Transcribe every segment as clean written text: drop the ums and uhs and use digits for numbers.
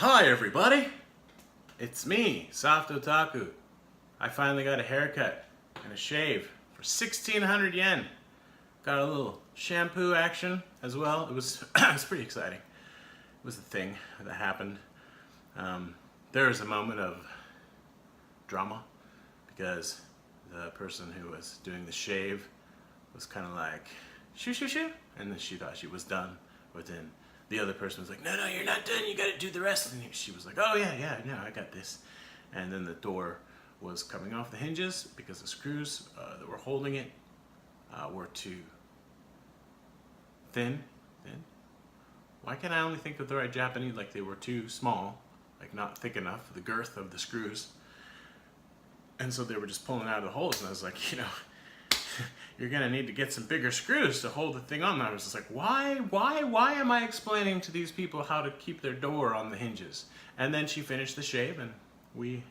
Hi everybody, it's me, Soft Otaku. I finally got a haircut and a shave for 1,600 yen. Got a little shampoo action as well. It was pretty exciting. It was a thing that happened. There was a moment of drama because the person who was doing the shave was kind of like, shoo shoo shoo, and then she thought she was done, but then the other person was like, no, you're not done, you gotta do the rest. And she was like, oh yeah, no, I got this. And then the door was coming off the hinges because the screws that were holding it were too thin. Why can't I only think of the right Japanese? Like they were too small, like not thick enough, the girth of the screws. And so they were just pulling out of the holes, and I was like, you're gonna need to get some bigger screws to hold the thing on. And I was just like, why am I explaining to these people how to keep their door on the hinges? And then she finished the shave, and we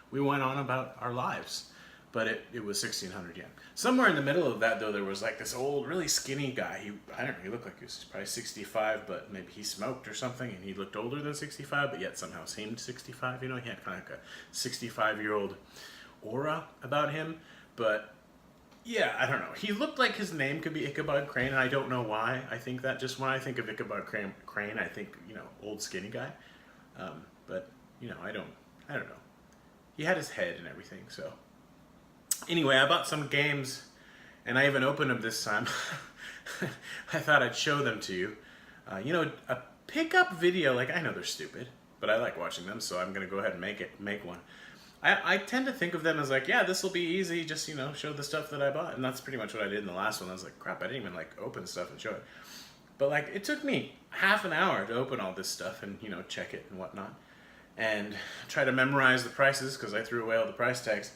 went on about our lives. But it was 1,600 yen. Somewhere in the middle of that, though, there was like this old, really skinny guy. I don't know, he looked like he was probably 65, but maybe he smoked or something, and he looked older than 65, but yet somehow seemed 65. He had kind of like a 65-year-old aura about him. But yeah, I don't know. He looked like his name could be Ichabod Crane, and I don't know why. I think that just when I think of Ichabod Crane, I think, old skinny guy. But, I don't know. He had his head and everything, so. Anyway, I bought some games, and I even opened them this time. I thought I'd show them to you. A pickup video, like, I know they're stupid, but I like watching them, so I'm going to go ahead and make one. I tend to think of them as like, yeah, this will be easy, just, show the stuff that I bought. And that's pretty much what I did in the last one. I was like, crap, I didn't even, open stuff and show it. But, it took me half an hour to open all this stuff and, check it and whatnot. And try to memorize the prices, because I threw away all the price tags.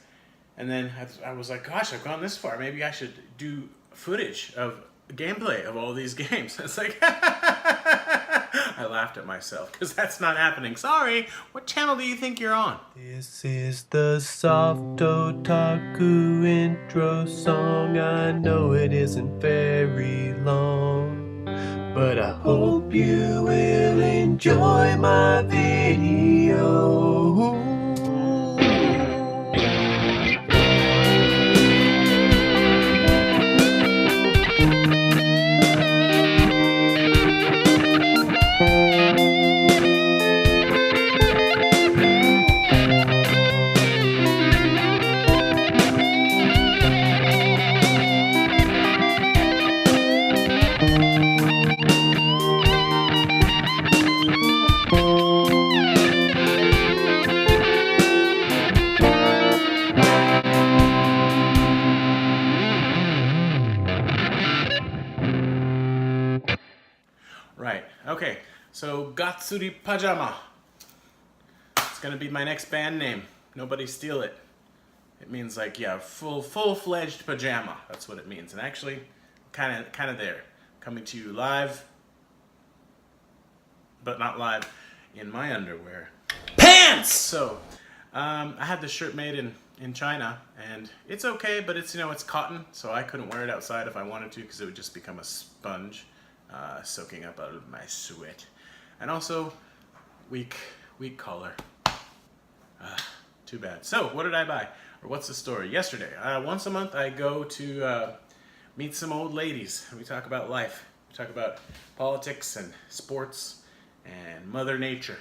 And then I was like, gosh, I've gone this far. Maybe I should do footage of gameplay of all these games. It's like, I laughed at myself because that's not happening. Sorry, what channel do you think you're on? This is the Soft Otaku intro song. I know it isn't very long, but I hope you will enjoy my video. Right, okay, so Gatsuri Pajama. It's gonna be my next band name. Nobody steal it. It means full-fledged pajama. That's what it means. And actually, kind of there. Coming to you live, but not live, in my underwear. Pants! So, I had this shirt made in China, and it's okay, but it's cotton, so I couldn't wear it outside if I wanted to, because it would just become a sponge. Soaking up out of my sweat. And also, weak collar. Too bad. So, what did I buy? Or what's the story? Yesterday, once a month I go to meet some old ladies. We talk about life. We talk about politics and sports and Mother Nature.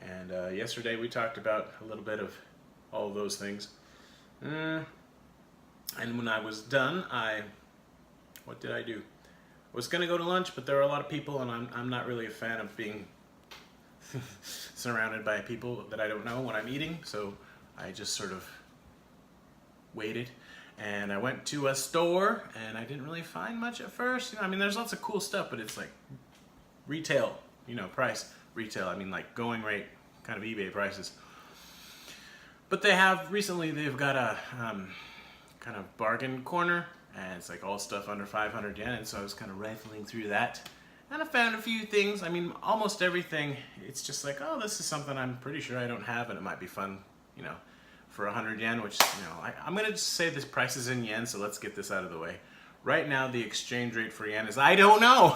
And yesterday we talked about a little bit of all of those things. And when I was done, what did I do? I was going to go to lunch, but there were a lot of people, and I'm not really a fan of being surrounded by people that I don't know when I'm eating, so I just sort of waited. And I went to a store, and I didn't really find much at first. There's lots of cool stuff, but it's like retail, price. Retail, going rate, kind of eBay prices. But they've got a kind of bargain corner. And it's like all stuff under 500 yen, and so I was kind of rifling through that. And I found a few things. Almost everything, it's just like, oh, this is something I'm pretty sure I don't have, and it might be fun, for 100 yen, which, I'm going to just say this price is in yen, so let's get this out of the way. Right now, the exchange rate for yen is, I don't know.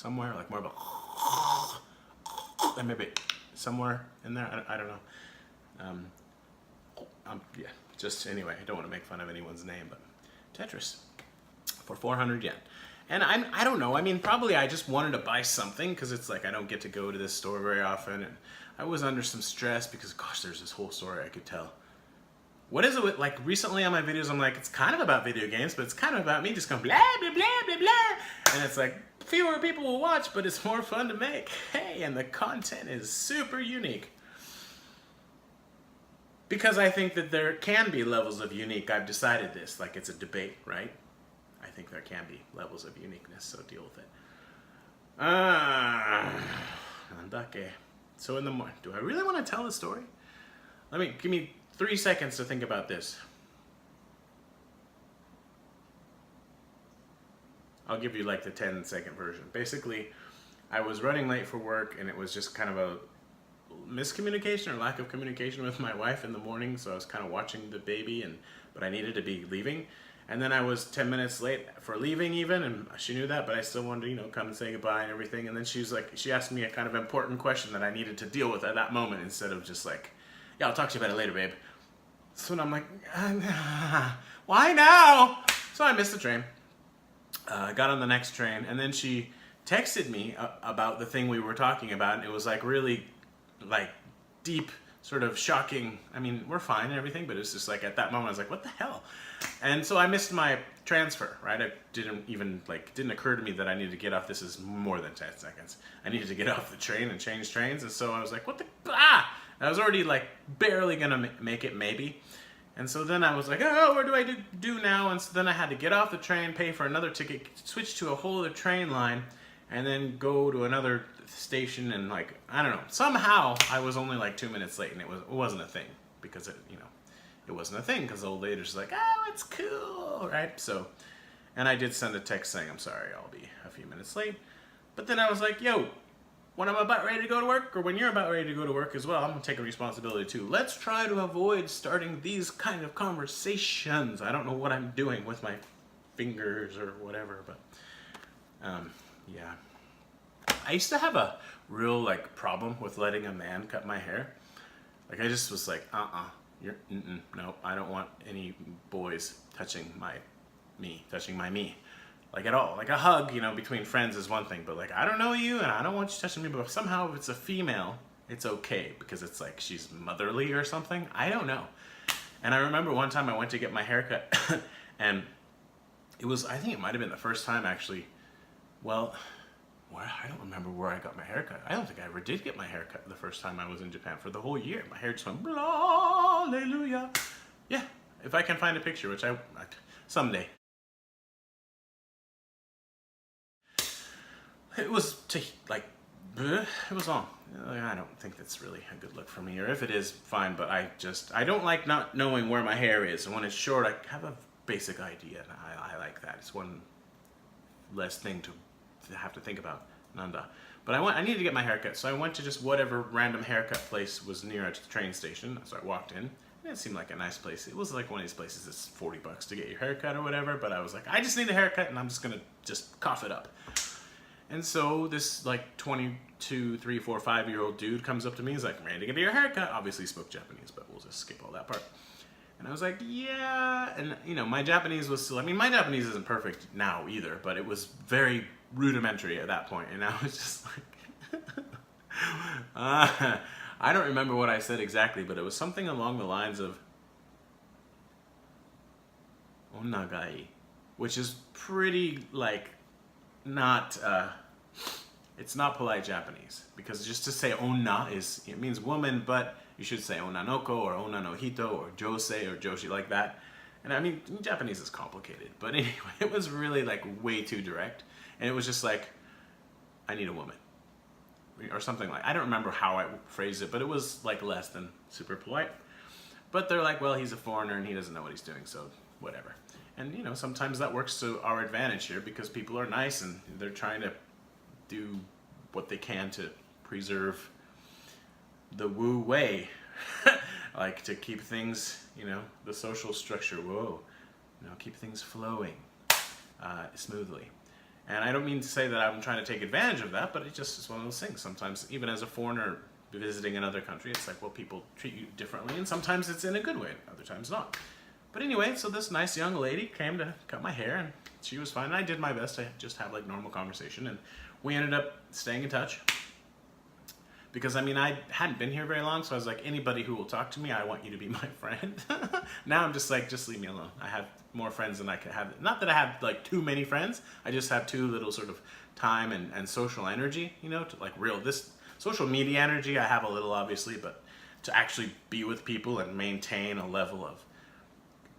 somewhere, like more of a, and maybe somewhere in there. I don't know. Yeah, just anyway, I don't want to make fun of anyone's name, but Tetris for 400 yen. And I don't know, I mean, probably I just wanted to buy something because it's like I don't get to go to this store very often, and I was under some stress because, gosh, there's this whole story I could tell. What is it with, like, recently on my videos, I'm like, it's kind of about video games, but it's kind of about me just going blah, blah, blah, blah, blah. And it's like, fewer people will watch, but it's more fun to make. Hey, and the content is super unique. Because I think that there can be levels of unique. I've decided this, like it's a debate, right? I think there can be levels of uniqueness, so deal with it. Andake. So in the morning, do I really want to tell the story? Give me 3 seconds to think about this. I'll give you like the 10-second version. Basically, I was running late for work, and it was just kind of a miscommunication or lack of communication with my wife in the morning, so I was kind of watching the baby, but I needed to be leaving. And then I was 10 minutes late for leaving even, and she knew that, but I still wanted to, come and say goodbye and everything. And then she asked me a kind of important question that I needed to deal with at that moment instead of just like, yeah, I'll talk to you about it later, babe. So I'm like, why now? So I missed the train. Got on the next train, and then she texted me about the thing we were talking about, and it was like really like deep, sort of shocking. I mean, we're fine and everything, but it's just like at that moment I was like, what the hell? And so I missed my transfer, right? I didn't occur to me that I needed to get off. This is more than 10 seconds. I needed to get off the train and change trains, and so I was like, what the, I was already like barely gonna make it, maybe. And so then I was like, oh, what do I do now? And so then I had to get off the train, pay for another ticket, switch to a whole other train line, and then go to another station, and like, I don't know, somehow I was only like 2 minutes late, and it wasn't a thing, because it wasn't a thing, because the old lady was like, oh, it's cool, right? So, and I did send a text saying, I'm sorry, I'll be a few minutes late. But then I was like, yo, when I'm about ready to go to work, or when you're about ready to go to work as well, I'm gonna take a responsibility too. Let's try to avoid starting these kind of conversations. I don't know what I'm doing with my fingers or whatever, but yeah. I used to have a real like problem with letting a man cut my hair. Like I just was like, no, I don't want any boys touching my me. Like at all. Like a hug, between friends is one thing, but like I don't know you and I don't want you touching me, but somehow if it's a female, it's okay because it's like she's motherly or something. I don't know. And I remember one time I went to get my haircut and I think it might have been the first time actually. Well, I don't remember where I got my haircut. I don't think I ever did get my haircut the first time I was in Japan for the whole year. My hair just went blah, hallelujah. Yeah, if I can find a picture, which I someday. It was it was long. I don't think that's really a good look for me, or if it is, fine, but I don't like not knowing where my hair is. And when it's short, I have a basic idea, and I like that. It's one less thing to have to think about, Nanda. But I needed to get my haircut, so I went to just whatever random haircut place was near a train station. So I walked in, and it seemed like a nice place. It was like one of these places that's $40 to get your haircut or whatever, but I was like, I just need a haircut, and I'm just gonna cough it up. And so this like 22, 3, 4, 5-year-old dude comes up to me. He's like, ready to get your haircut. Obviously he spoke Japanese, but we'll just skip all that part. And I was like, yeah. And my Japanese was still, my Japanese isn't perfect now either, but it was very rudimentary at that point. And I was just like, I don't remember what I said exactly, but it was something along the lines of onagai, which is pretty like, not it's not polite Japanese, because just to say onna it means woman, but you should say onanoko or onanohito or josei or joshi like that. And Japanese is complicated, but anyway, it was really like way too direct, and it was just like, I need a woman or something like, I don't remember how I phrased it, but it was like less than super polite. But they're like, well, he's a foreigner and he doesn't know what he's doing, so whatever. And sometimes that works to our advantage here, because people are nice and they're trying to do what they can to preserve the Wu way, like to keep things, the social structure, keep things flowing smoothly. And I don't mean to say that I'm trying to take advantage of that, but it just is one of those things. Sometimes, even as a foreigner visiting another country, it's like, well, people treat you differently, and sometimes it's in a good way, other times not. But anyway, so this nice young lady came to cut my hair, and she was fine. And I did my best to just have like normal conversation, and we ended up staying in touch. Because, I mean, I hadn't been here very long, so I was like, anybody who will talk to me, I want you to be my friend. Now I'm just like, just leave me alone. I have more friends than I could have. Not that I have, like, too many friends. I just have too little sort of time and social energy, you know, to, like, this social media energy I have a little, obviously, but to actually be with people and maintain a level of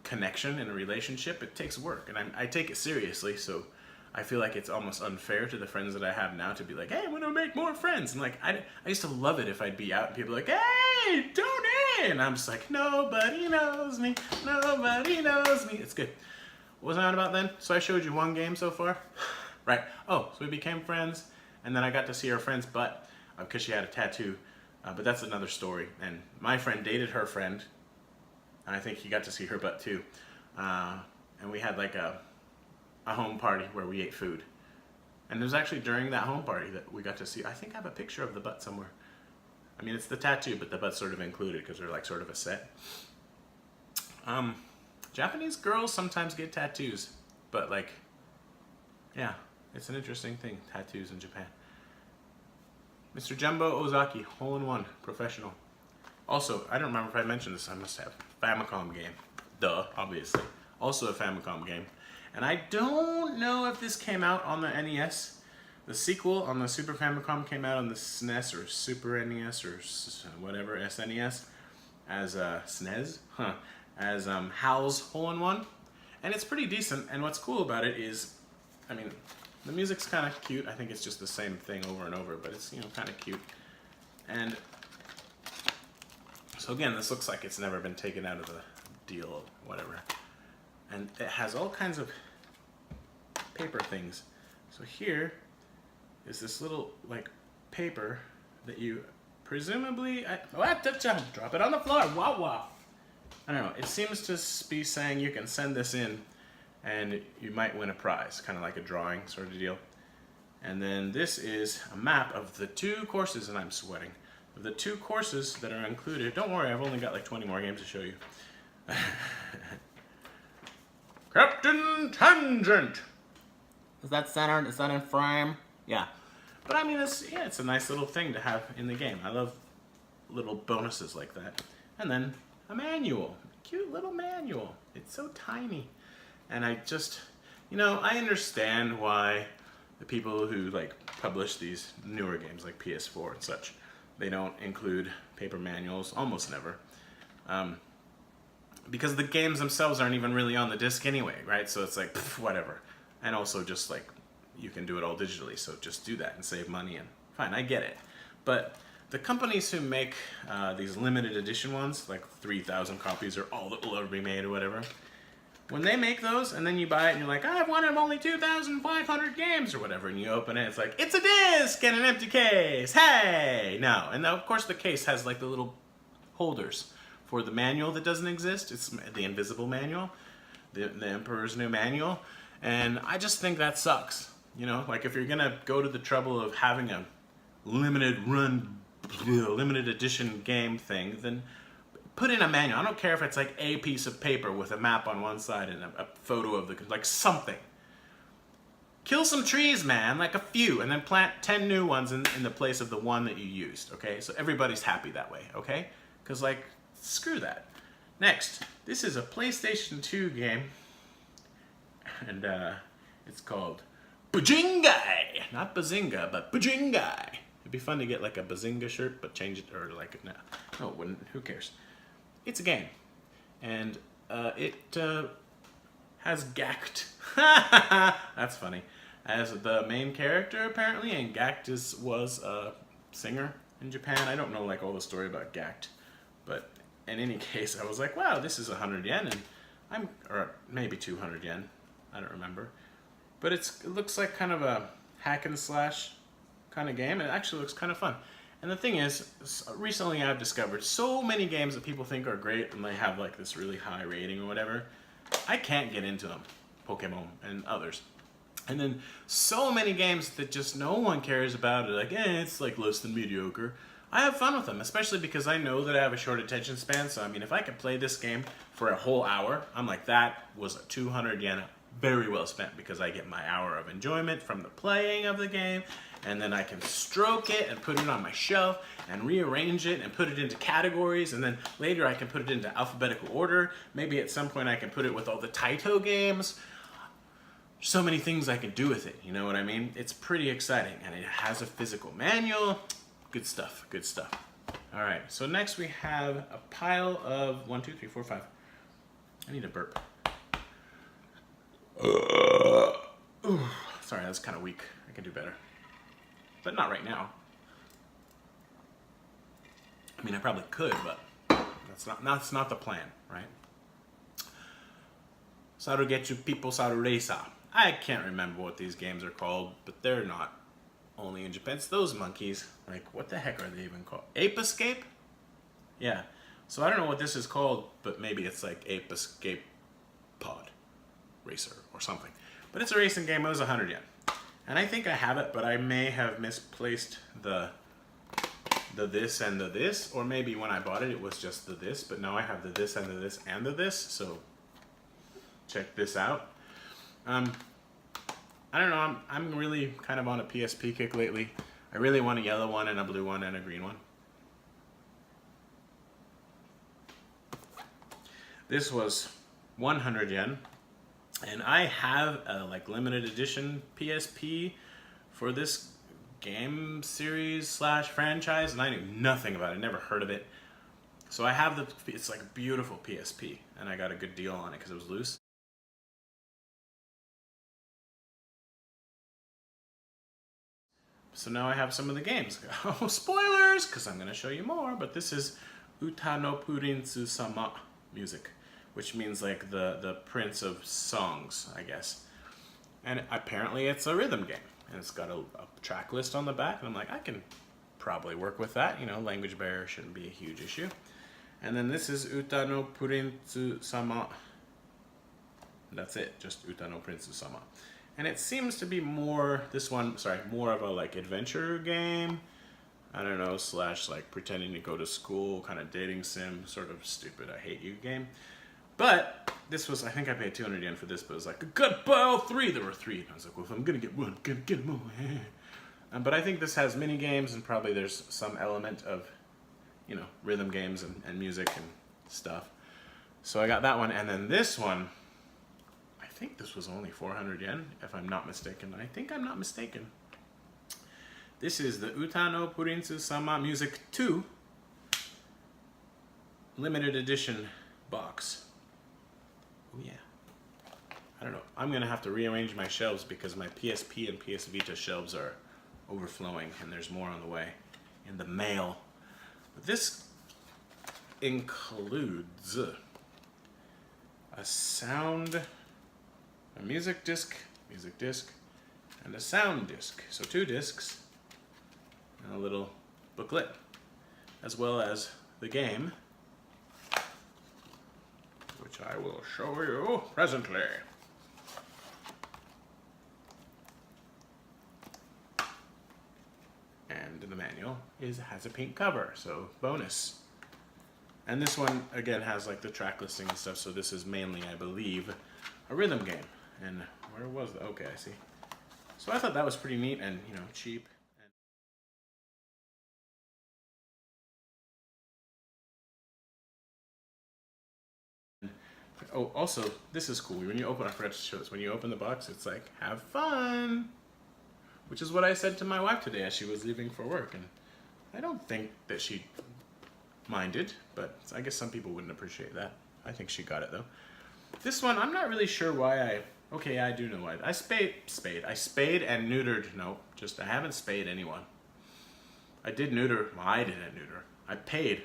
connection in a relationship, it takes work. And I take it seriously, so I feel like it's almost unfair to the friends that I have now to be like, hey, I want to make more friends. And like, I used to love it if I'd be out and people were like, hey, donate. And I'm just like, nobody knows me. Nobody knows me. It's good. What was I on about then? So I showed you one game so far. Right. Oh, so we became friends. And then I got to see our friend's butt because she had a tattoo. But that's another story. And my friend dated her friend. And I think he got to see her butt too. And we had like a home party where we ate food. And it was actually during that home party that we got to see, I think I have a picture of the butt somewhere. I mean, it's the tattoo, but the butt's sort of included because they're like sort of a set. Japanese girls sometimes get tattoos, but like, yeah, it's an interesting thing, tattoos in Japan. Mr. Jumbo Ozaki, hole-in-one, professional. Also, I don't remember if I mentioned this, I must have. Famicom game. Duh, obviously. Also a Famicom game. And I don't know if this came out on the NES. The sequel on the Super Famicom came out on the SNES or Super NES or whatever, SNES, as SNES, as Hal's Hole-in-One. And it's pretty decent, and what's cool about it is, I mean, the music's kind of cute. I think it's just the same thing over and over, but it's, you know, kind of cute. And so again, this looks like it's never been taken out of the deal or whatever. And it has all kinds of paper things. So here is this little like paper that you presumably drop it on the floor. Wow, wow. I don't know. It seems to be saying you can send this in and you might win a prize, kind of like a drawing sort of deal. And then this is a map of the 2 courses, and I'm sweating, of the 2 courses that are included. Don't worry, I've only got like 20 more games to show you. Captain Tangent! Is that centered? Is that in frame? Yeah. But I mean, it's a nice little thing to have in the game. I love little bonuses like that. And then a manual. Cute little manual. It's so tiny. And I just, you know, I understand why the people who like publish these newer games like PS4 and such, they don't include paper manuals, almost never. Because the games themselves aren't even really on the disc anyway, right? So it's like, whatever. And also just like, you can do it all digitally, so just do that and save money, and fine, I get it. But the companies who make these limited edition ones, like 3,000 copies or all that will ever be made or whatever, when they make those and then you buy it and you're like, I have one of only 2,500 games or whatever, and you open it, it's like, it's a disc and an empty case, hey! No, and of course the case has like the little holders for the manual that doesn't exist. It's the invisible manual, the Emperor's New Manual, and I just think that sucks. You know, like if you're gonna go to the trouble of having a limited edition game thing, then put in a manual. I don't care if it's like a piece of paper with a map on one side and a photo of like something. Kill some trees, man, like a few, and then plant 10 new ones in the place of the one that you used, okay? So everybody's happy that way, okay? Because like, screw that. Next, this is a PlayStation 2 game, and it's called Bajingai! Not Bazinga, but Bajingai. It'd be fun to get like a Bazinga shirt, but change it, or like, no, it wouldn't, who cares? It's a game, and it has Gact. That's funny. As the main character, apparently, and Gact was a singer in Japan. I don't know like all the story about Gact, but in any case, I was like, wow, this is 100 yen, and or maybe 200 yen, I don't remember. But it looks like kind of a hack and slash kind of game. It actually looks kind of fun. And the thing is, recently I've discovered so many games that people think are great and they have like this really high rating or whatever. I can't get into them, Pokemon and others. And then so many games that just no one cares about it, like, it's like less than mediocre. I have fun with them, especially because I know that I have a short attention span. So, I mean, if I could play this game for a whole hour, I'm like, that was a 200 yen very well spent, because I get my hour of enjoyment from the playing of the game, and then I can stroke it and put it on my shelf and rearrange it and put it into categories, and then later I can put it into alphabetical order. Maybe at some point I can put it with all the Taito games. So many things I can do with it, you know what I mean? It's pretty exciting, and it has a physical manual. Good stuff, good stuff. All right, so next we have a pile of 1, 2, 3, 4, 5. I need a burp. Sorry, that's kind of weak. I can do better, but not right now. I mean, I probably could, but that's not the plan, right? Sarugetsu people Saruresa. I can't remember what these games are called, but they're not only in Japan. It's those monkeys. Like, what the heck are they even called? Ape Escape? Yeah. So I don't know what this is called, but maybe it's like Ape Escape Pod Racer or something. But it's a racing game. It was 100 yen. And I think I have it, but I may have misplaced the this and the this, or maybe when I bought it, it was just the this, but now I have the this and the this and the this, so check this out. I don't know, I'm really kind of on a PSP kick lately. I really want a yellow one and a blue one and a green one. This was 100 yen. And I have a like limited edition PSP for this game series / franchise, and I knew nothing about it. I never heard of it. So I have it's like a beautiful PSP, and I got a good deal on it because it was loose. So now I have some of the games. Oh, spoilers, because I'm going to show you more, but this is Uta no Purinsu Sama music, which means like the Prince of Songs, I guess. And apparently it's a rhythm game, and it's got a track list on the back, and I'm like, I can probably work with that. You know, language barrier shouldn't be a huge issue. And then this is Uta no Purinsu Sama. That's it, just Uta no Prinsu Sama. And it seems to be more of a like adventure game. I don't know, / like pretending to go to school, kind of dating sim, sort of stupid I hate you game. But this was, I think I paid 200 yen for this, but it was like, good ball 3. There were 3. And I was like, well, if I'm gonna get one, I'm gonna get them all. But I think this has mini games, and probably there's some element of, you know, rhythm games and music and stuff. So I got that one, and then this one, I think this was only 400 yen, if I'm not mistaken. I think I'm not mistaken. This is the Uta no Purinsu Sama Music 2 limited edition box. Oh yeah. I don't know. I'm going to have to rearrange my shelves because my PSP and PS Vita shelves are overflowing, and there's more on the way in the mail. But this includes a music disc, and a sound disc. So 2 discs and a little booklet, as well as the game, which I will show you presently. And the manual has a pink cover, so bonus. And this one, again, has like the track listing and stuff, so this is mainly, I believe, a rhythm game. And where was that? Okay, I see. So I thought that was pretty neat and, you know, cheap. Oh, also, this is cool. When you open, I forgot to show this. When you open the box, it's like, have fun! Which is what I said to my wife today as she was leaving for work. And I don't think that she minded, but I guess some people wouldn't appreciate that. I think she got it, though. This one, I'm not really sure why okay, I do know why. I spayed and neutered. No, just I haven't spayed anyone. I did neuter. Well, I didn't neuter. I paid.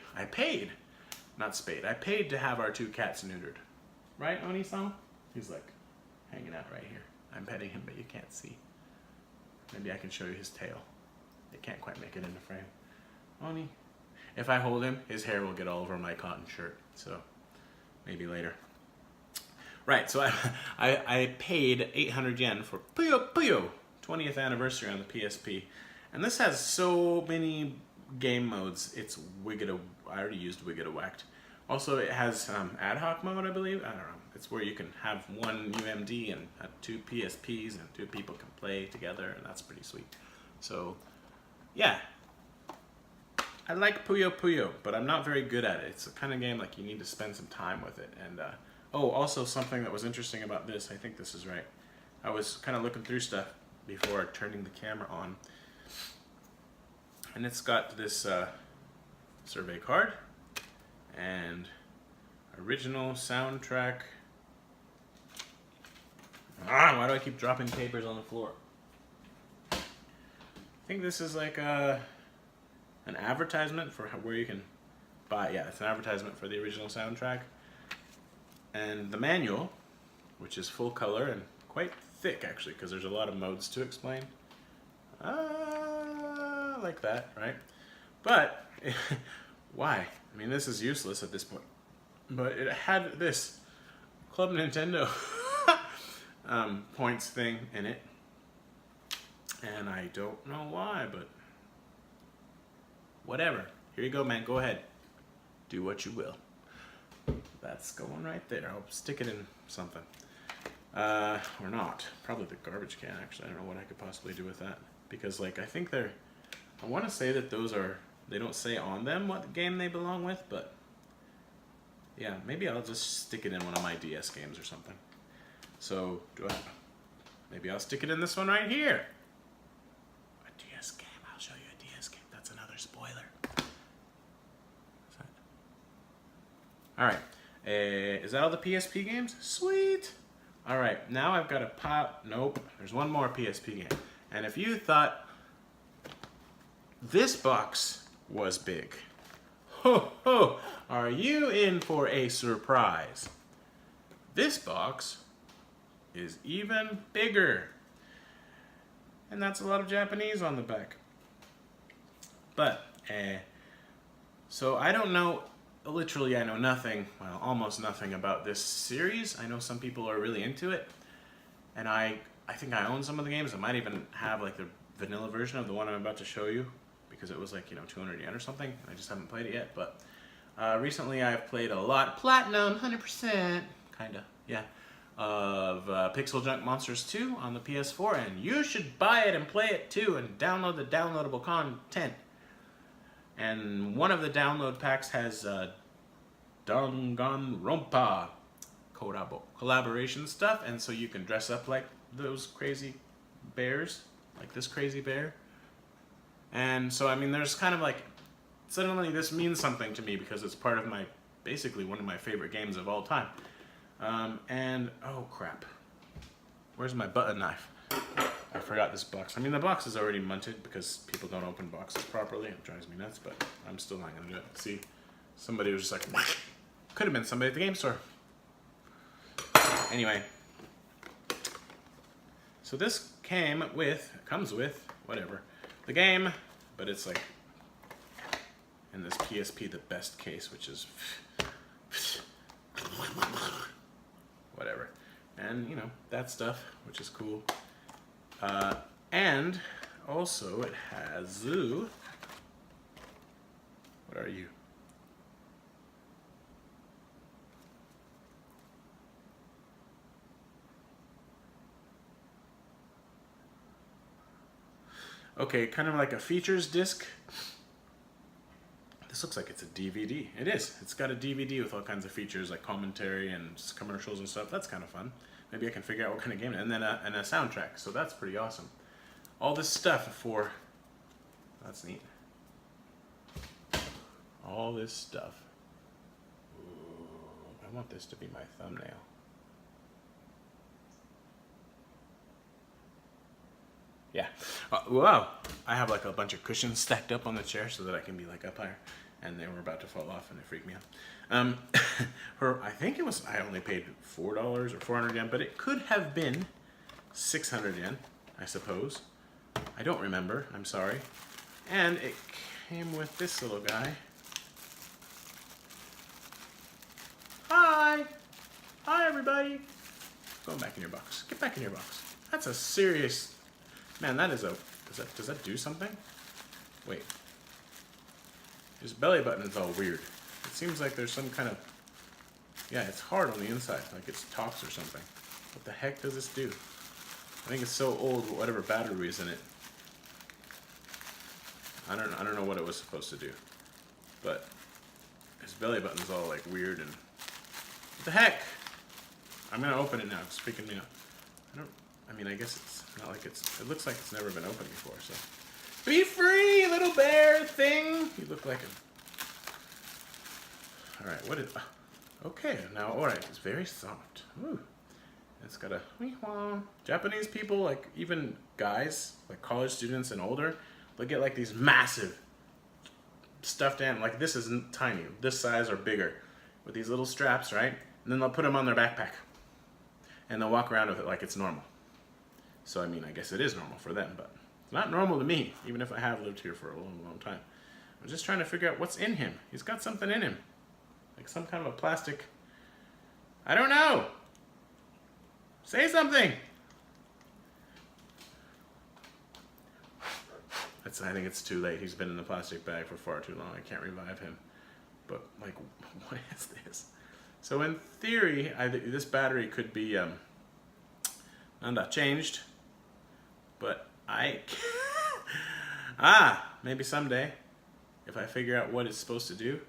Not spayed. I paid to have our 2 cats neutered. Right, Oni-san? He's like hanging out right here. I'm petting him, but you can't see. Maybe I can show you his tail. It can't quite make it into frame. Oni. If I hold him, his hair will get all over my cotton shirt. So maybe later. Right, so I paid 800 yen for Puyo Puyo 20th anniversary on the PSP. And this has so many game modes. It's wicked. I already used wicked whacked. Also, it has ad hoc mode, I believe. I don't know. It's where you can have one UMD and have two PSPs and two people can play together, and that's pretty sweet. So, yeah. I like Puyo Puyo, but I'm not very good at it. It's the kind of game like you need to spend some time with it. And oh, also something that was interesting about this, I think this is right. I was kind of looking through stuff before turning the camera on. And it's got this survey card and original soundtrack. Why do I keep dropping papers on the floor? I think this is like an advertisement for where you can buy. Yeah, it's an advertisement for the original soundtrack. And the manual, which is full color and quite thick actually, because there's a lot of modes to explain. Like that, right? But why? I mean, this is useless at this point. But it had this Club Nintendo points thing in it, and I don't know why, but whatever. Here you go, man. Go ahead. Do what you will. That's going right there. I'll stick it in something. Or not. Probably the garbage can, actually. I don't know what I could possibly do with that. Because, like, I think they're... I want to say that those are... They don't say on them what game they belong with, but... Yeah, maybe I'll just stick it in one of my DS games or something. So, maybe I'll stick it in this one right here. A DS game. I'll show you a DS game. That's another spoiler. Alright. Is that all the PSP games? Sweet! Alright, now I've got a pop... Nope. There's one more PSP game. And if you thought this box was big, ho ho, are you in for a surprise? This box is even bigger. And that's a lot of Japanese on the back. But, so I don't know, literally I know nothing, well, almost nothing about this series. I know some people are really into it. And I think I own some of the games. I might even have like the vanilla version of the one I'm about to show you, because it was like, 200 yen or something. I just haven't played it yet, but recently I've played a lot, platinum, 100%, kinda, yeah, of Pixel Junk Monsters 2 on the PS4, and you should buy it and play it too, and download the downloadable content. And one of the download packs has Danganronpa collaboration stuff, and so you can dress up like those crazy bears, like this crazy bear. And so, I mean, there's kind of like, suddenly this means something to me because it's part of basically one of my favorite games of all time. And, oh crap, where's my button knife? I forgot this box. I mean, the box is already munted because people don't open boxes properly. It drives me nuts, but I'm still not gonna do it. See, somebody was just like, could have been somebody at the game store. Anyway, so this comes with, whatever, the game, but it's like, in this PSP, the best case, which is, whatever. And, that stuff, which is cool. And also it has, what are you? Okay, kind of like a features disc. This looks like it's a DVD. It is. It's got a DVD with all kinds of features like commentary and commercials and stuff. That's kind of fun. Maybe I can figure out what kind of game it is. And then a soundtrack. So that's pretty awesome. All this stuff for... That's neat. All this stuff. Ooh, I want this to be my thumbnail. Yeah. Wow. I have like a bunch of cushions stacked up on the chair so that I can be like up higher. And they were about to fall off and it freaked me out. I think it was, I only paid $4 or 400 yen, but it could have been 600 yen, I suppose. I don't remember, I'm sorry. And it came with this little guy. Hi! Hi everybody. Go back in your box. Get back in your box. That's a serious... Man, that is a... Does that do something? Wait. His belly button is all weird. It seems like there's some kind of... Yeah, it's hard on the inside, like it's talks or something. What the heck does this do? I think it's so old, whatever battery is in it. I don't know what it was supposed to do. But his belly button's all like weird and... What the heck? I'm gonna open it now, it's freaking me out. I mean, I guess it's not like it's... It looks like it's never been opened before, so... Be free, little bear thing! You look like a... Alright, what is... Okay, now, alright, it's very soft. Ooh. It's got a... Japanese people, like, even guys, like college students and older, they'll get, like, these massive stuffed animals. Like, this isn't tiny. This size or bigger. With these little straps, right? And then they'll put them on their backpack. And they'll walk around with it like it's normal. So, I mean, I guess it is normal for them, but it's not normal to me, even if I have lived here for a long, long time. I'm just trying to figure out what's in him. He's got something in him. Like some kind of a plastic... I don't know! Say something! I think it's too late. He's been in the plastic bag for far too long. I can't revive him. But, like, what is this? So in theory, this battery could be changed. But maybe someday, if I figure out what it's supposed to do,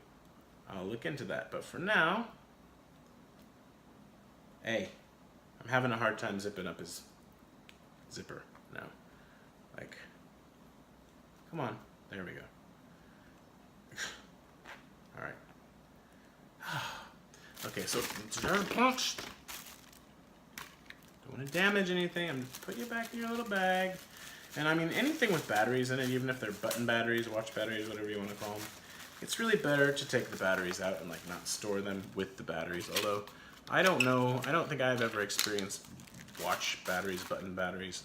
I'll look into that. But for now, hey, I'm having a hard time zipping up his zipper now. Like, come on, there we go. All right. Okay, so don't want to damage anything. I'm just put you back in your little bag. And I mean, anything with batteries in it, even if they're button batteries, watch batteries, whatever you want to call them, it's really better to take the batteries out and like not store them with the batteries. Although, I don't know, I don't think I've ever experienced watch batteries, button batteries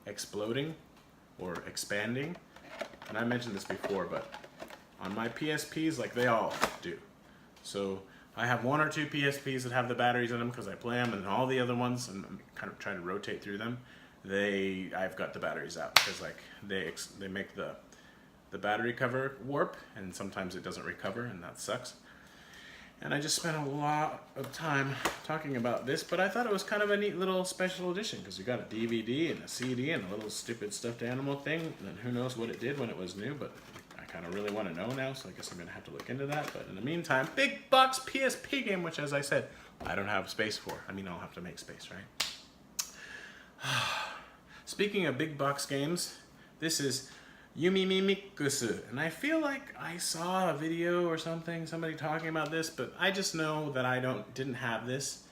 exploding or expanding. And I mentioned this before, but on my PSPs, like they all do. So I have one or two PSPs that have the batteries in them because I play them, and all the other ones, and I'm kind of trying to rotate through them, I've got the batteries out because like they make the battery cover warp, and sometimes it doesn't recover, and that sucks. And I just spent a lot of time talking about this, but I thought it was kind of a neat little special edition because you got a DVD and a CD and a little stupid stuffed animal thing, and who knows what it did when it was new, but I kind of really want to know now, so I guess I'm going to have to look into that. But in the meantime, big box PSP game, which as I said, I don't have space for. I mean, I'll have to make space, right? Speaking of big box games, this is Yumimimikusu, and I feel like I saw a video or something, somebody talking about this, but I just know that I didn't have this,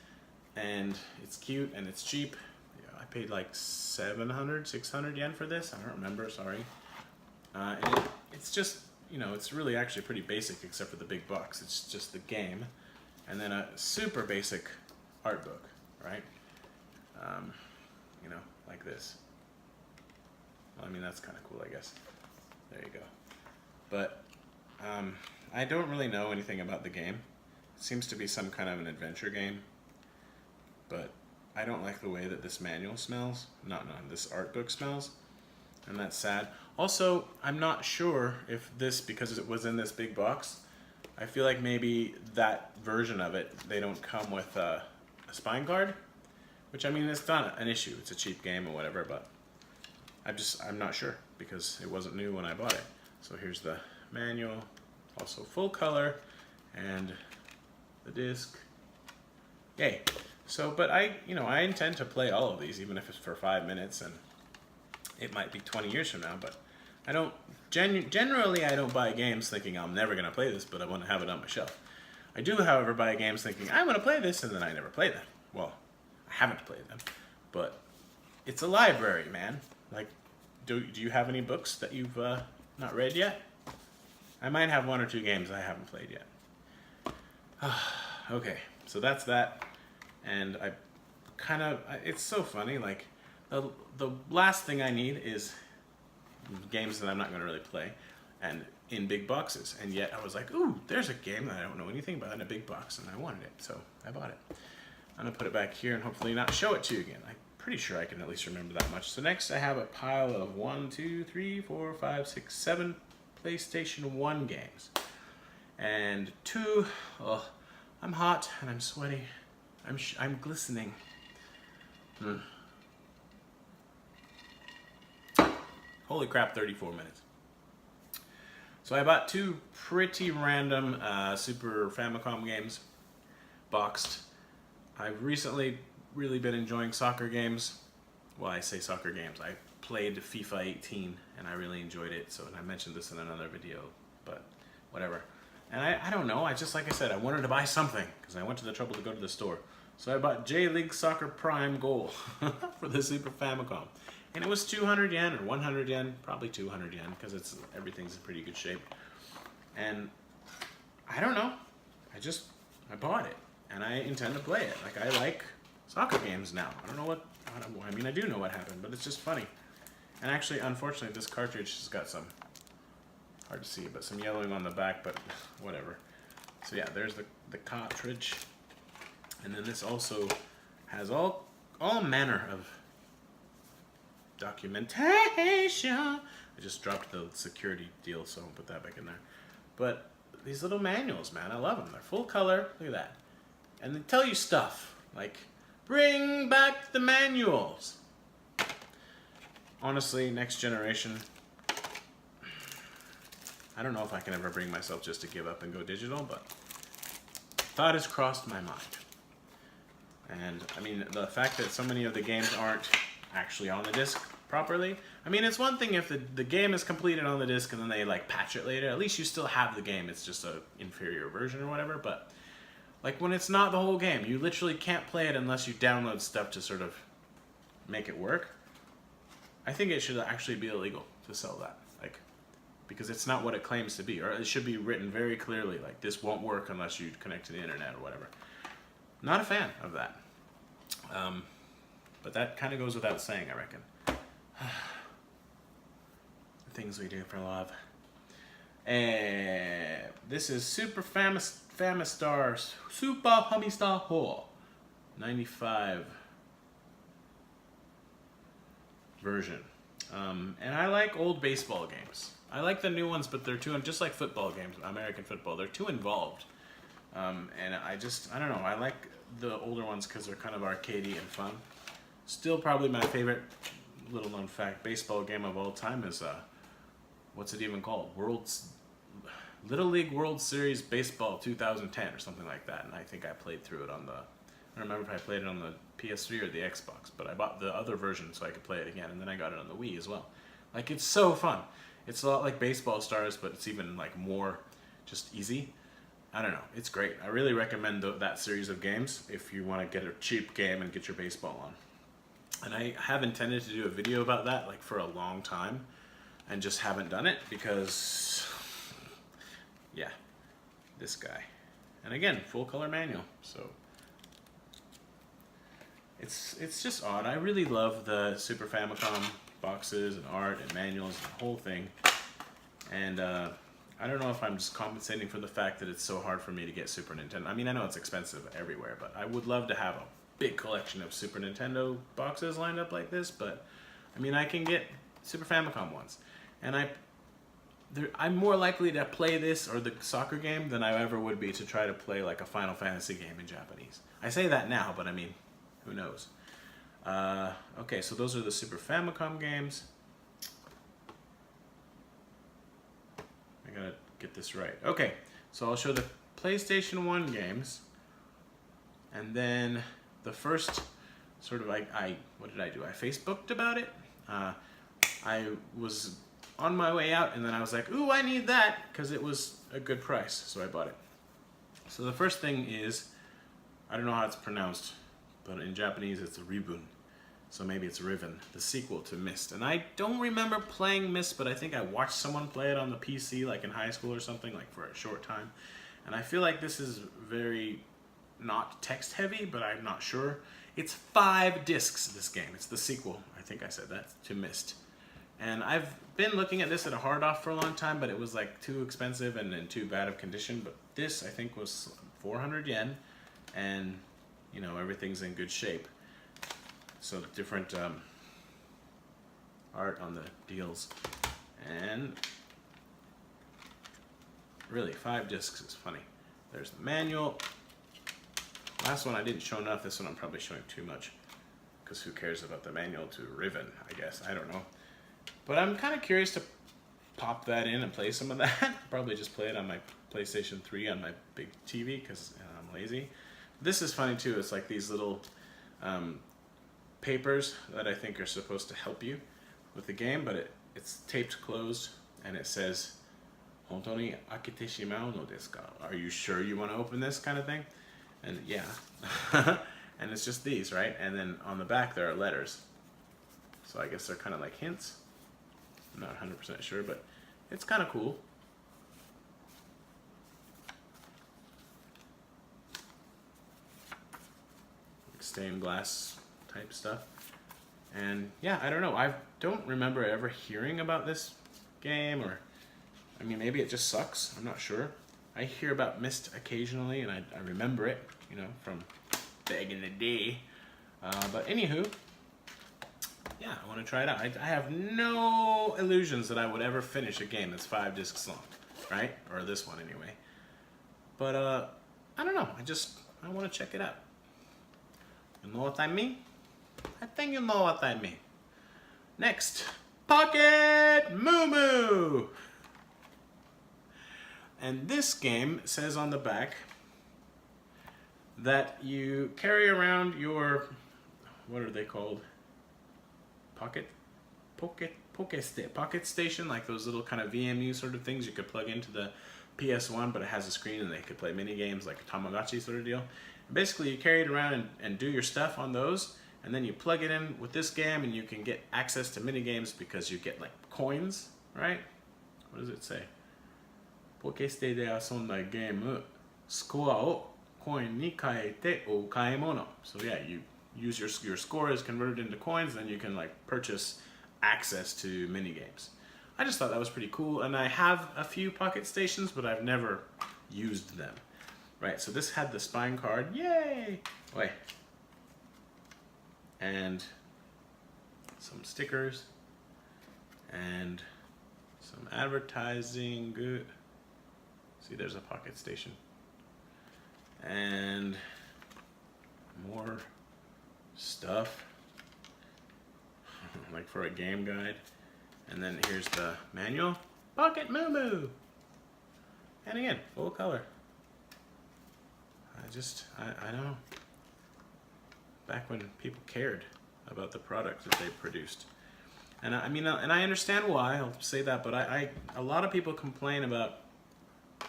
and it's cute and it's cheap. Yeah, I paid like 700, 600 yen for this. I don't remember, sorry. And it's just, you know, it's really actually pretty basic except for the big box. It's just the game, and then a super basic art book, right? You know, like this. Well, I mean, that's kind of cool, I guess. There you go. But I don't really know anything about the game. It seems to be some kind of an adventure game. But I don't like the way that this manual smells. This art book smells. And that's sad. Also, I'm not sure if this, because it was in this big box, I feel like maybe that version of it, they don't come with a spine guard. Which, I mean, it's not an issue. It's a cheap game or whatever, but I'm not sure because it wasn't new when I bought it. So here's the manual, also full color, and the disc. Yay. So, but I intend to play all of these, even if it's for 5 minutes, and it might be 20 years from now, but I don't, generally I don't buy games thinking I'm never going to play this, but I want to have it on my shelf. I do, however, buy games thinking I want to play this, and then I never play them. Well, I haven't played them, but it's a library, man. Like, do you have any books that you've not read yet? I might have 1 or 2 games I haven't played yet. Okay, so that's that. And it's so funny, like, the last thing I need is games that I'm not going to really play, and in big boxes. And yet I was like, ooh, there's a game that I don't know anything about in a big box, and I wanted it, so I bought it. I'm gonna put it back here and hopefully not show it to you again. I'm pretty sure I can at least remember that much. So next I have a pile of 1, 2, 3, 4, 5, 6, 7 PlayStation 1 games. And 2, oh, I'm hot and I'm sweaty. I'm glistening. Holy crap, 34 minutes. So I bought 2 pretty random Super Famicom games, boxed. I've recently really been enjoying soccer games. Well, I say soccer games. I played FIFA 18 and I really enjoyed it. So, and I mentioned this in another video, but whatever. And I don't know, like I said, I wanted to buy something because I went to the trouble to go to the store. So I bought J-League Soccer Prime Goal for the Super Famicom. And it was 200 yen or 100 yen, probably 200 yen because everything's in pretty good shape. And I don't know, I bought it and I intend to play it. Like, I like soccer games now. I mean, I do know what happened, but it's just funny. And actually, unfortunately, this cartridge has got some, hard to see, but some yellowing on the back, but whatever. So yeah, there's the cartridge. And then this also has all manner of documentation. I just dropped the security deal, so I'll put that back in there. But these little manuals, man, I love them. They're full color, look at that. And they tell you stuff, like, bring back the manuals. Honestly, next generation, I don't know if I can ever bring myself just to give up and go digital, but thought has crossed my mind. And I mean, the fact that so many of the games aren't actually on the disc properly. I mean, it's one thing if the game is completed on the disc and then they like patch it later. At least you still have the game. It's just a inferior version or whatever. But like when it's not the whole game, you literally can't play it unless you download stuff to sort of make it work. I think it should actually be illegal to sell that. Like, because it's not what it claims to be, or it should be written very clearly, like this won't work unless you connect to the internet or whatever. Not a fan of that. But that kind of goes without saying, I reckon. Things we do for love. And this is Super Famistar Super Famistar Ho 95 version. And I like old baseball games. I like the new ones, but they're just like football games, American football. They're too involved. And I don't know. I like the older ones because they're kind of arcadey and fun. Still, probably my favorite little known fact baseball game of all time is what's it even called? Little League World Series Baseball 2010 or something like that. And I think I played through it on I don't remember if I played it on the PS3 or the Xbox, but I bought the other version so I could play it again, and then I got it on the Wii as well. Like, it's so fun. It's a lot like Baseball Stars, but it's even like more just easy. I don't know. It's great. I really recommend that series of games if you want to get a cheap game and get your baseball on. And I have intended to do a video about that like for a long time and just haven't done it because, yeah, this guy. And again, full color manual. So it's just odd. I really love the Super Famicom boxes and art and manuals and the whole thing. And I don't know if I'm just compensating for the fact that it's so hard for me to get Super Nintendo. I mean, I know it's expensive everywhere, but I would love to have a big collection of Super Nintendo boxes lined up like this. But I mean, I can get Super Famicom ones, and I'm more likely to play this or the soccer game than I ever would be to try to play like a Final Fantasy game in Japanese. I say that now, but I mean, who knows? Okay, so those are the Super Famicom games. I gotta get this right. Okay, so I'll show the PlayStation 1 games, and then the first sort of what did I do? I Facebooked about it. I was on my way out, and then I was like, ooh, I need that, because it was a good price, so I bought it. So the first thing is, I don't know how it's pronounced, but in Japanese it's Ribun. So maybe it's Riven, the sequel to Myst. And I don't remember playing Myst, but I think I watched someone play it on the PC, like in high school or something, like for a short time. And I feel like this is very not text heavy, but I'm not sure. It's 5 discs, this game. It's the sequel, I think I said that, to Myst. And I've been looking at this at a hard off for a long time, but it was like too expensive and in too bad of condition. But this, I think, was 400 yen. And you know, everything's in good shape. So different art on the deals. And really, 5 discs is funny. There's the manual. Last one I didn't show enough. This one I'm probably showing too much, because who cares about the manual to Riven, I guess. I don't know. But I'm kind of curious to pop that in and play some of that. Probably just play it on my PlayStation 3 on my big TV, because I'm lazy. This is funny too. It's like these little papers that I think are supposed to help you with the game, but it's taped closed, and it says, "Hontou ni akete shimau no desu ka?" Are you sure you want to open this, kind of thing? And yeah. And it's just these, right? And then on the back there are letters. So I guess they're kind of like hints. I'm not 100% sure, but it's kind of cool. Like stained glass type stuff. And yeah, I don't know. I don't remember ever hearing about this game, or I mean, maybe it just sucks. I'm not sure. I hear about Myst occasionally, and I remember it, you know, from back in the day. But anywho, yeah, I want to try it out. I have no illusions that I would ever finish a game that's 5 discs long, right? Or this one anyway. But I don't know. I want to check it out. You know what I mean? I think you know what I mean. Next, Pocket Moo Moo. And this game says on the back that you carry around your, what are they called? Pocket station, like those little kind of VMU sort of things you could plug into the PS1, but it has a screen and they could play mini games like a Tamagotchi sort of deal. And basically, you carry it around and do your stuff on those, and then you plug it in with this game, and you can get access to mini games because you get like coins, right? What does it say? Pokeste de asonda game score o coin ni kaete o kaemono. So yeah, you use your score is converted into coins, then you can like purchase access to mini games. I just thought that was pretty cool, and I have a few Pocket Stations, but I've never used them. Right, so this had the spine card, yay! Wait. And some stickers, and some advertising, good. See, there's a Pocket Station. And more stuff, like for a game guide. And then here's the manual, Pocket Moo Moo. And again, full color. I don't know. Back when people cared about the product that they produced. And I mean, and I understand why, I'll say that, but a lot of people complain about,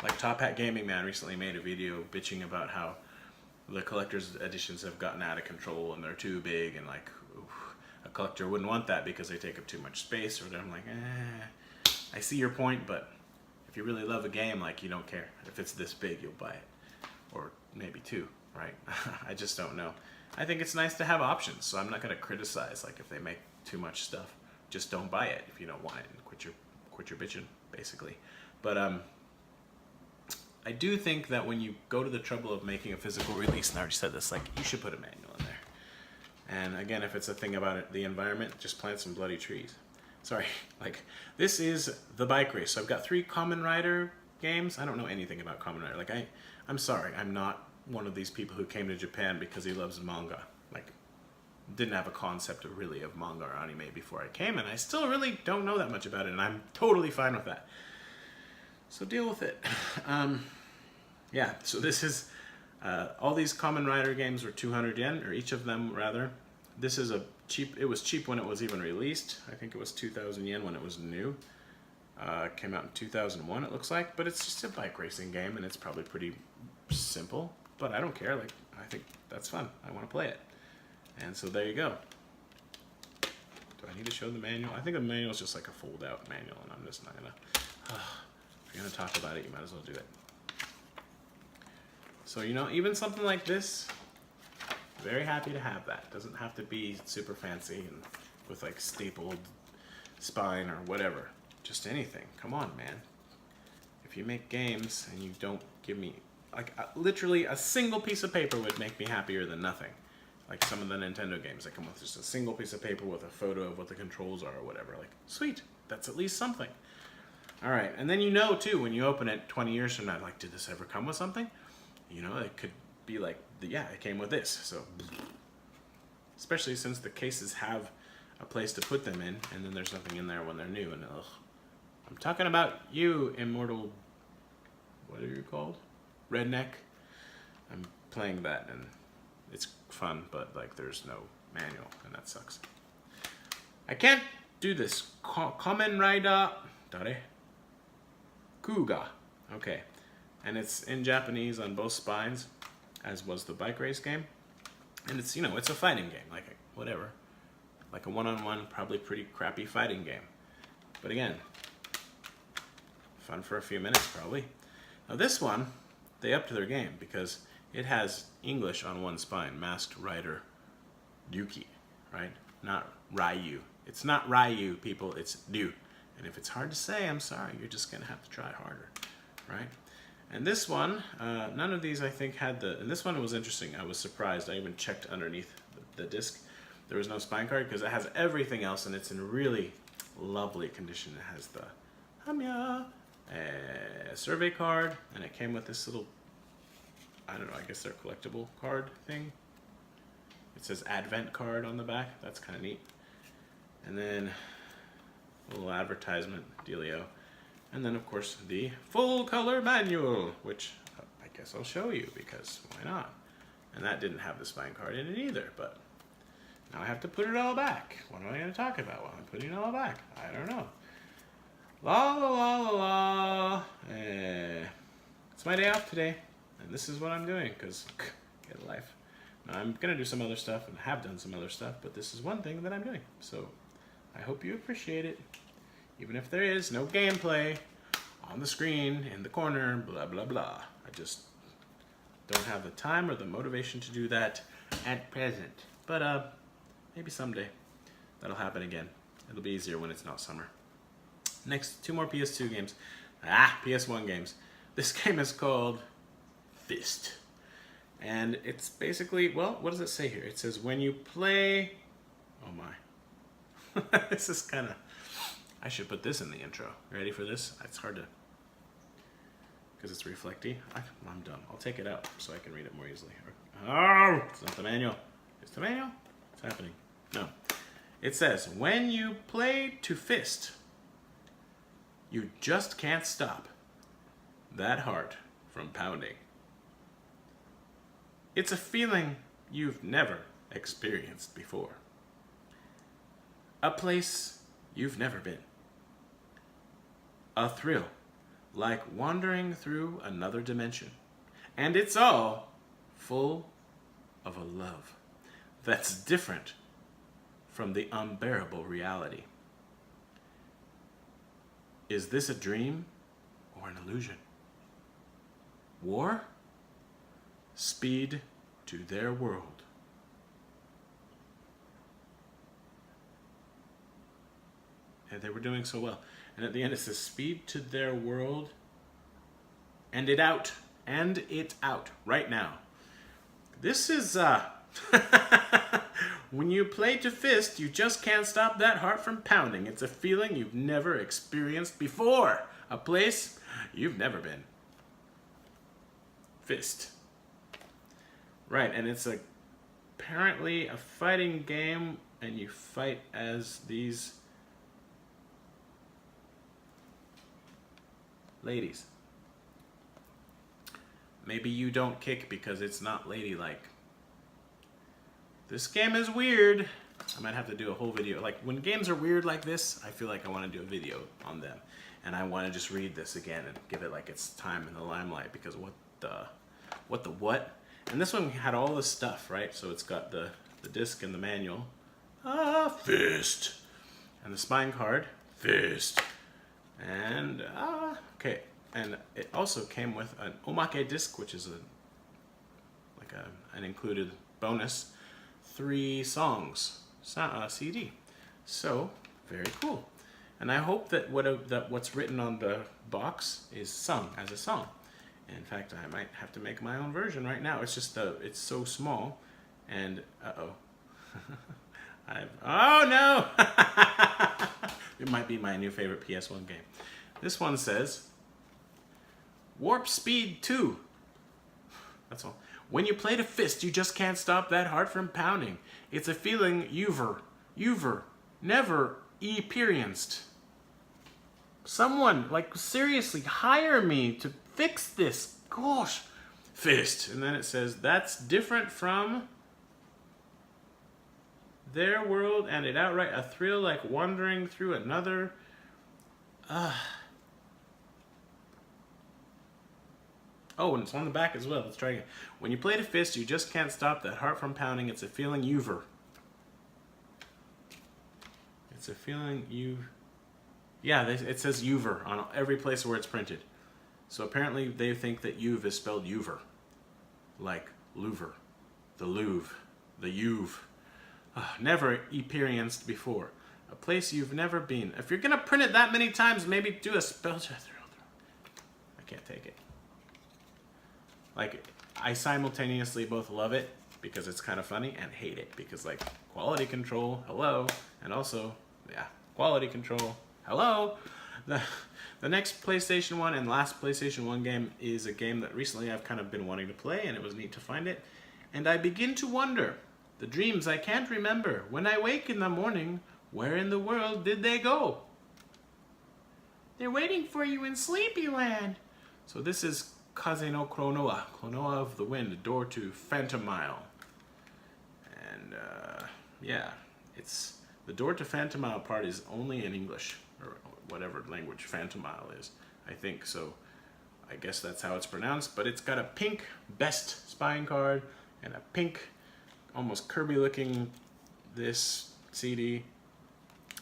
like Top Hat Gaming Man recently made a video bitching about how the collector's editions have gotten out of control and they're too big, and like, oof, a collector wouldn't want that because they take up too much space, or I'm like, I see your point, but if you really love a game, like, you don't care. If it's this big, you'll buy it. Or maybe 2, right? I just don't know. I think it's nice to have options, so I'm not going to criticize, like, if they make too much stuff. Just don't buy it if you don't want it, and quit your bitching, basically. But I do think that when you go to the trouble of making a physical release, and I already said this, like, you should put a manual in there. And again, if it's a thing about it, the environment, just plant some bloody trees. Sorry, like, this is the bike race. So I've got 3 Kamen Rider games. I don't know anything about Kamen Rider. Like, I'm sorry, I'm not one of these people who came to Japan because he loves manga. Like, didn't have a concept of manga or anime before I came, and I still really don't know that much about it, and I'm totally fine with that. So deal with it. Yeah, so this is, all these Kamen Rider games were 200 yen, or each of them rather. This is it was cheap when it was even released. I think it was 2,000 yen when it was new. Came out in 2001, it looks like, but it's just a bike racing game, and it's probably pretty simple, but I don't care. Like, I think that's fun. I want to play it. And so there you go. Do I need to show the manual? I think the manual is just like a fold-out manual, and I'm just not gonna. If you're gonna talk about it, you might as well do it. So, you know, even something like this, very happy to have that. Doesn't have to be super fancy and with like stapled spine or whatever. Just anything. Come on, man. If you make games and you don't give me like literally a single piece of paper would make me happier than nothing. Like some of the Nintendo games that come with just a single piece of paper with a photo of what the controls are or whatever. Like, sweet, that's at least something. All right, and then you know too when you open it 20 years from now, like, did this ever come with something? You know, it could be like, yeah, it came with this. So, especially since the cases have a place to put them in, and then there's nothing in there when they're new. And ugh, I'm talking about you, immortal. What are you called? Redneck. I'm playing that, and it's fun, but like there's no manual, and that sucks. I can't do this. Kamen Rider Dare Kuga. Okay, and it's in Japanese on both spines, as was the bike race game, and it's, you know, it's a fighting game, like whatever, like a one-on-one, probably pretty crappy fighting game, but again, fun for a few minutes probably. Now this one, they upped their game because it has English on one spine, Masked Rider Yuki, right? Not Ryu. It's not Ryu, people, it's Ryu. And if it's hard to say, I'm sorry, you're just gonna have to try harder, right? And this one, none of these I think had the, and this one was interesting. I was surprised. I even checked underneath the disc. There was no spine card because it has everything else and it's in really lovely condition. It has the Hamya, survey card, and it came with this little, I don't know, I guess they're collectible card thing. It says Advent card on the back. That's kind of neat. And then a little advertisement dealio. And then, of course, the full color manual, which I guess I'll show you because why not? And that didn't have the spine card in it either, but now I have to put it all back. What am I going to talk about while I'm putting it all back? I don't know. La la la la la. It's my day off today, and this is what I'm doing because get a life. Now, I'm going to do some other stuff and have done some other stuff, but this is one thing that I'm doing. So I hope you appreciate it. Even if there is no gameplay on the screen, in the corner, blah, blah, blah. I just don't have the time or the motivation to do that at present. But maybe someday that'll happen again. It'll be easier when it's not summer. Next, 2 more PS2 games. PS1 games. This game is called Fist. And it's basically, well, what does it say here? It says when you play, oh my. This is kind of, I should put this in the intro. Ready for this? It's hard to, because it's reflecty. I'm dumb. I'll take it out so I can read it more easily. Oh, it's not the manual. It's the manual? What's happening? No. It says, when you play to fist, you just can't stop that heart from pounding. It's a feeling you've never experienced before. A place you've never been. A thrill, like wandering through another dimension. And it's all full of a love that's different from the unbearable reality. Is this a dream or an illusion? War? Speed to their world. And they were doing so well. And at the end it says, speed to their world. And it out. And it out. Right now. This is, when you play to fist, you just can't stop that heart from pounding. It's a feeling you've never experienced before. A place you've never been. Fist. Right, and it's apparently a fighting game, and you fight as these ladies. Maybe you don't kick because it's not ladylike. This game is weird. I might have to do a whole video. Like, when games are weird like this, I feel like I want to do a video on them. And I want to just read this again and give it like its time in the limelight, because what? And this one had all this stuff, right? So it's got the disc and the manual. Fist. And the spine card. Fist. And, okay. And it also came with an omake disc, which is an included bonus. 3 songs CD. So, very cool. And I hope that what's written on the box is sung as a song. In fact, I might have to make my own version right now. It's just it's so small, and oh no! It might be my new favorite PS1 game. This one says, Warp Speed 2. That's all. When you play the fist, you just can't stop that heart from pounding. It's a feeling you've never experienced. Someone, like, seriously, hire me to fix this. Gosh. Fist. And then it says, that's different from their world, and it outright a thrill like wandering through another. Oh, and it's on the back as well. Let's try again. When you play the fist, you just can't stop that heart from pounding. It's a feeling It's a feeling Yeah, it says Youver on every place where it's printed. So apparently they think that Youve is spelled Youver. Like Louvre. The Louvre. The Youve. Never experienced before. A place you've never been. If you're going to print it that many times, maybe do a spell check. I can't take it. Like, I simultaneously both love it because it's kind of funny and hate it because, like, quality control, hello, and also, yeah, quality control, hello. The next PlayStation 1 and last PlayStation 1 game is a game that recently I've kind of been wanting to play, and it was neat to find it. And I begin to wonder, the dreams I can't remember, when I wake in the morning, where in the world did they go? They're waiting for you in Sleepyland. So this is Kaze no Kronoa, Kronoa of the Wind, door to Phantom Isle. And yeah, it's the door to Phantom Isle part is only in English, or whatever language Phantom Isle is, I think. So I guess that's how it's pronounced, but it's got a pink best spine card and a pink, almost Kirby looking this CD,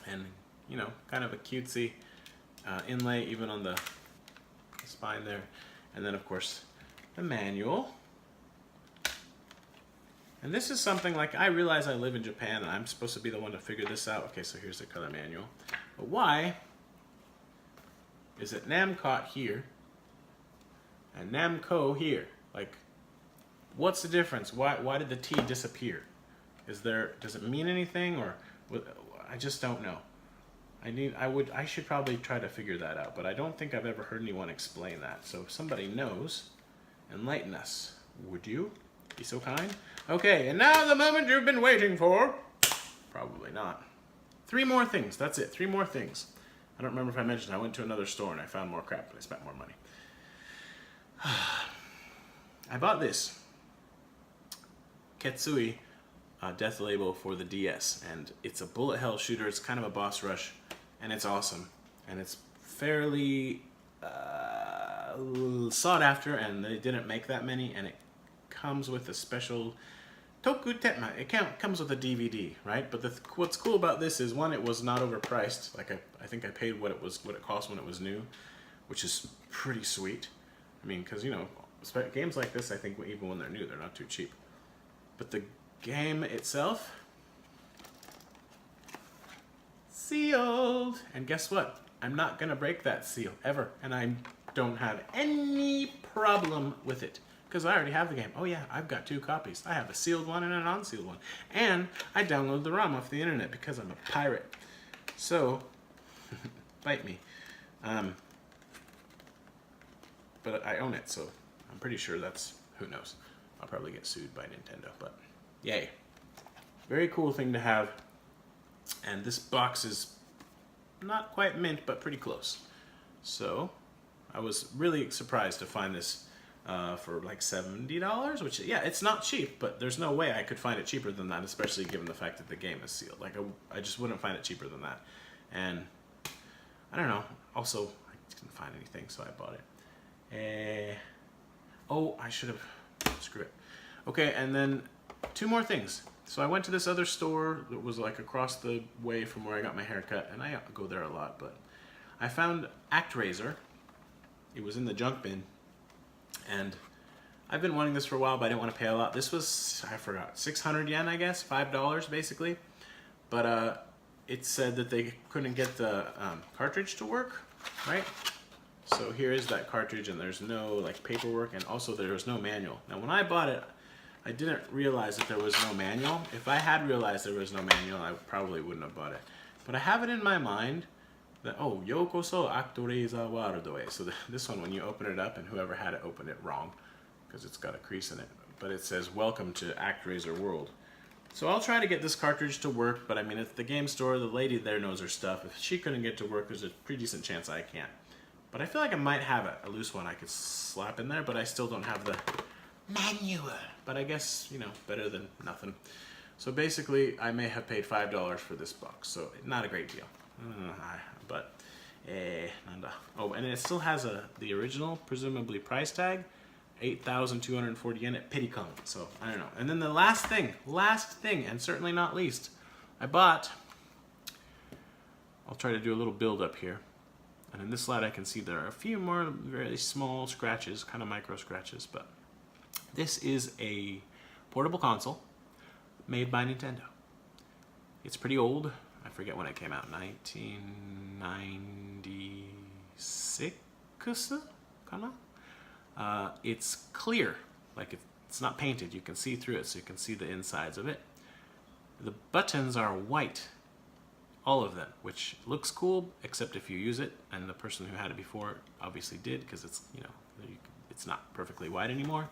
and you know, kind of a cutesy inlay even on the spine there. And then, of course, the manual. And this is something like, I realize I live in Japan and I'm supposed to be the one to figure this out. Okay, so here's the color manual. But why is it Namcot here and Namco here? Like, what's the difference? Why did the T disappear? Does it mean anything, or I just don't know. I should probably try to figure that out, but I don't think I've ever heard anyone explain that. So if somebody knows, enlighten us. Would you be so kind? Okay, and now the moment you've been waiting for. Probably not. 3 more things. That's it. 3 more things. I don't remember if I mentioned I went to another store and I found more crap, but I spent more money. I bought this Ketsui Death Label for the DS, and it's a bullet hell shooter. It's kind of a boss rush, and it's awesome, and it's fairly sought after, and they didn't make that many, and it comes with a special Toku Tetma. It comes with a DVD, right? But what's cool about this is, one, it was not overpriced. Like I think I paid what it cost when it was new, which is pretty sweet. I mean, because, you know, games like this, I think even when they're new, they're not too cheap. But the game itself, sealed. And guess what? I'm not gonna break that seal ever, and I don't have any problem with it because I already have the game. Oh yeah, I've got 2 copies. I have a sealed one and an unsealed one, and I download the ROM off the internet because I'm a pirate. So bite me. But I own it, so I'm pretty sure that's, who knows. I'll probably get sued by Nintendo, but yay. Very cool thing to have. And this box is not quite mint, but pretty close. So I was really surprised to find this for like $70, which, yeah, it's not cheap, but there's no way I could find it cheaper than that, especially given the fact that the game is sealed. Like, I just wouldn't find it cheaper than that. And I don't know. Also, I didn't find anything, so I bought it. Oh, I should have. Screw it. Okay, and then 2 more things. So I went to this other store that was like across the way from where I got my hair cut, and I go there a lot, but I found ActRaiser. It was in the junk bin, and I've been wanting this for a while, but I didn't want to pay a lot. This was, I forgot, 600 yen, I guess, $5 basically. But it said that they couldn't get the cartridge to work, right? So here is that cartridge, and there's no like paperwork, and also there was no manual. Now when I bought it, I didn't realize that there was no manual. If I had realized there was no manual, I probably wouldn't have bought it. But I have it in my mind that, oh, Yokoso Actoreza Warudoe. So this one, when you open it up, and whoever had it opened it wrong, because it's got a crease in it. But it says, welcome to ActRaiser World. So I'll try to get this cartridge to work, but I mean, at the game store, the lady there knows her stuff. If she couldn't get to work, there's a pretty decent chance I can't. But I feel like I might have a loose one I could slap in there, but I still don't have the manual. But I guess, you know, better than nothing. So basically, I may have paid $5 for this box, so not a great deal. But, nanda. Oh, and it still has the original, presumably, price tag, 8,240 yen at Pirikon. So, I don't know. And then the last thing, and certainly not least, I bought, I'll try to do a little build up here. And in this slide I can see there are a few more very small scratches, kind of micro scratches, but this is a portable console made by Nintendo. It's pretty old. I forget when it came out, 1996? Kana? It's clear, like it's not painted. You can see through it, so you can see the insides of it. The buttons are white, all of them, which looks cool, except if you use it, and the person who had it before obviously did, because it's, you know, it's not perfectly white anymore.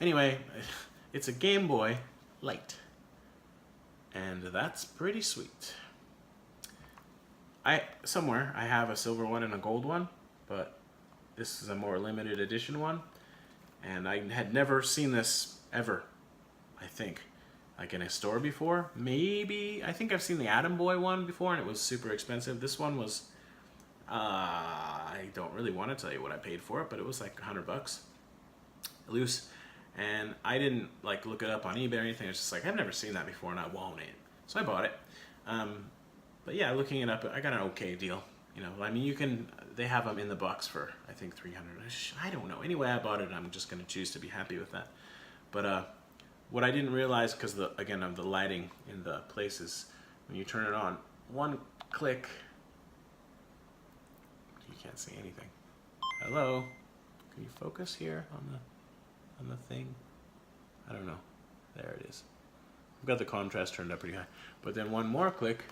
Anyway, it's a Game Boy Light, and that's pretty sweet. Somewhere I have a silver one and a gold one, but this is a more limited edition one, and I had never seen this ever, I think, like in a store before. Maybe, I think I've seen the Atom Boy one before, and it was super expensive. This one was, I don't really want to tell you what I paid for it, but it was like $100 loose, and I didn't like look it up on eBay or anything. It's just like, I've never seen that before, and I want it, so I bought it. But yeah, looking it up, I got an okay deal. You know, I mean, they have them in the box for, I think, $300. I don't know. Anyway, I bought it, and I'm just going to choose to be happy with that. But what I didn't realize, because again of the lighting in the places, when you turn it on, one click, you can't see anything. Hello, can you focus here on the thing? I don't know. There it is. I've got the contrast turned up pretty high. But then one more click,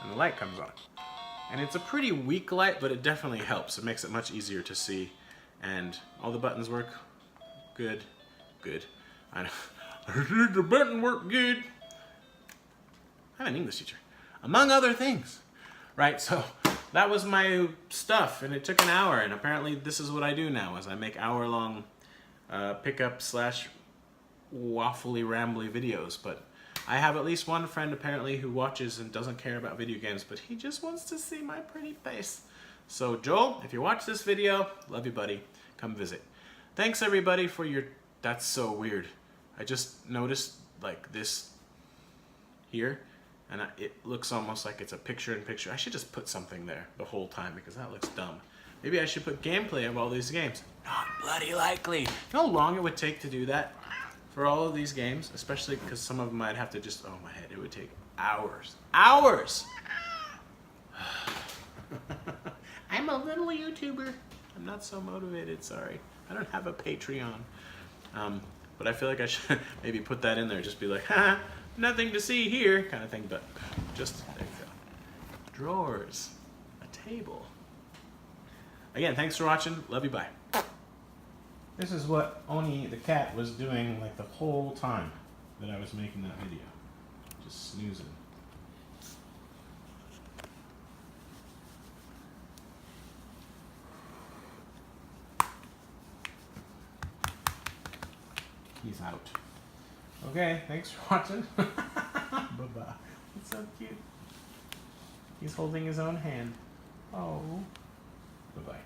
and the light comes on. And it's a pretty weak light, but it definitely helps. It makes it much easier to see, and all the buttons work good. I know. The button worked good. I'm an English teacher, among other things, right? So that was my stuff, and it took an hour. And apparently, this is what I do now: is I make hour-long pickup / waffly rambly videos. But I have at least one friend apparently who watches and doesn't care about video games, but he just wants to see my pretty face. So Joel, if you watch this video, love you, buddy. Come visit. Thanks everybody for your. That's so weird. I just noticed like this here, and it looks almost like it's a picture-in-picture. I should just put something there the whole time, because that looks dumb. Maybe I should put gameplay of all these games. Not bloody likely. You know how long it would take to do that for all of these games? Especially because some of them I'd have to just, oh my head, it would take hours. Hours! I'm a little YouTuber. I'm not so motivated, sorry. I don't have a Patreon. But I feel like I should maybe put that in there, just be like, haha, nothing to see here, kind of thing, but just, there you go. Drawers, a table. Again, thanks for watching, love you, bye. This is what Oni the cat was doing like the whole time that I was making that video. Just snoozing. He's out. Okay, thanks for watching. Bye-bye. It's so cute. He's holding his own hand. Oh. Bye-bye.